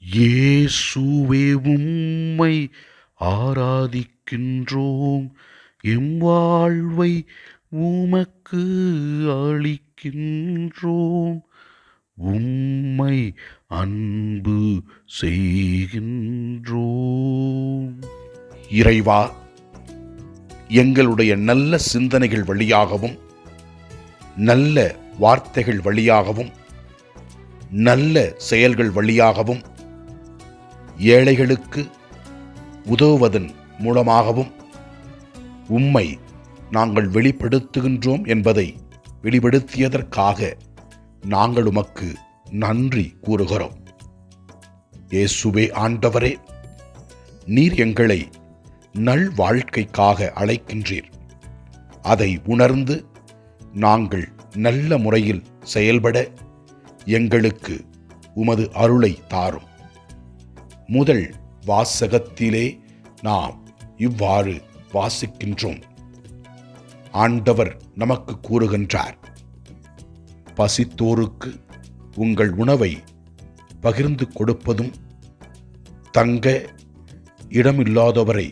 இயேசுவே உம்மை ஆராதிக்கின்றோம், எம் வாழ்வை உமக்கு அளிக்கின்றோம், உம்மை அன்பு செய்கின்றோம். இறைவா, எங்களுடைய நல்ல சிந்தனைகள் வழியாகவும் நல்ல வார்த்தைகள் வழியாகவும் நல்ல செயல்கள் வழியாகவும் ஏழைகளுக்கு உதவுவதன் மூலமாகவும் உம்மை நாங்கள் வெளிப்படுத்துகின்றோம் என்பதை வெளிப்படுத்தியதற்காக நாங்கள் உமக்கு நன்றி கூறுகிறோம். இயேசுவே ஆண்டவரே, நீர் எங்களை நல் வாழ்க்கைக்காக அழைக்கின்றீர். அதை உணர்ந்து நாங்கள் நல்ல முறையில் செயல்பட எங்களுக்கு உமது அருளை தாரும். முதல் வாசகத்திலே நாம் இவ்வாறு வாசிக்கின்றோம். ஆண்டவர் நமக்கு கூறுகின்றார், பசித்தோருக்கு உங்கள் உணவை பகிர்ந்து கொடுப்பதும், தங்க இடமில்லாதவரை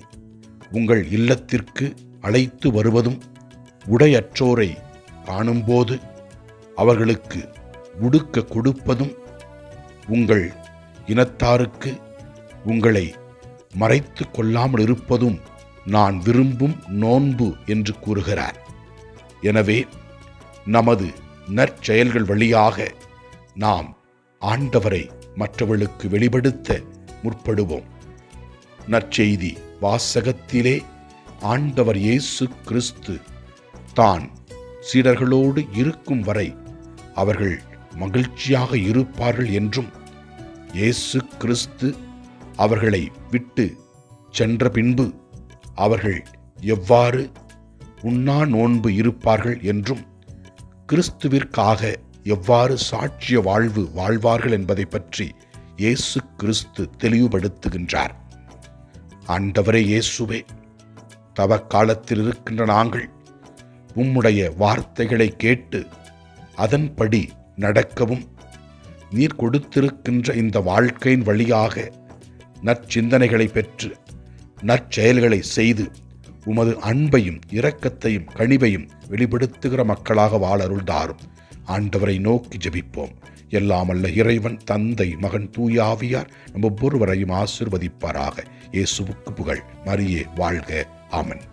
உங்கள் இல்லத்திற்கு அழைத்து வருவதும், உடையற்றோரை காணும்போது அவர்களுக்கு உடுக்க கொடுப்பதும், உங்கள் இனத்தாருக்கு உங்களை மறைத்து கொள்ளாமல் இருப்பதும் நான் விரும்பும் நோன்பு என்று கூறுகிறார். எனவே நமது நற்செயல்கள் வழியாக நாம் ஆண்டவரை மற்றவர்களுக்கு வெளிப்படுத்த முற்படுவோம். நற்செய்தி வாசகத்திலே ஆண்டவர் இயேசு கிறிஸ்து தான் சீடர்களோடு இருக்கும் வரை அவர்கள் மகிழ்ச்சியாக இருப்பார்கள் என்றும், இயேசு கிறிஸ்து அவர்களை விட்டு சென்ற பின்பு அவர்கள் எவ்வாறு உண்ணா நோன்பு இருப்பார்கள் என்றும், கிறிஸ்துவிற்காக எவ்வாறு சாட்சிய வாழ்வு வாழ்வார்கள் என்பதை பற்றி இயேசு கிறிஸ்து தெளிவுபடுத்துகின்றார். ஆண்டவரே இயேசுவே, தவக்காலத்தில் இருக்கின்ற நாங்கள் உம்முடைய வார்த்தைகளை கேட்டு அதன்படி நடக்கவும், நீர் கொடுத்திருக்கின்ற இந்த வாழ்க்கையின் வழியாக நற்சிந்தனைகளை பெற்று நற்செயல்களை செய்து உமது அன்பையும் இரக்கத்தையும் கனிவையும் வெளிப்படுத்துகிற மக்களாக வாழ அருள் தாரும். ஆண்டவரை நோக்கி ஜெபிப்போம். எல்லாம் அல்ல இறைவன், தந்தை, மகன், தூய ஆவியார் நம் ஒவ்வொருவரையும் ஆசீர்வதிப்பாராக. இயேசுவுக்கு புகழ். மரியே வாழ்க. ஆமென்.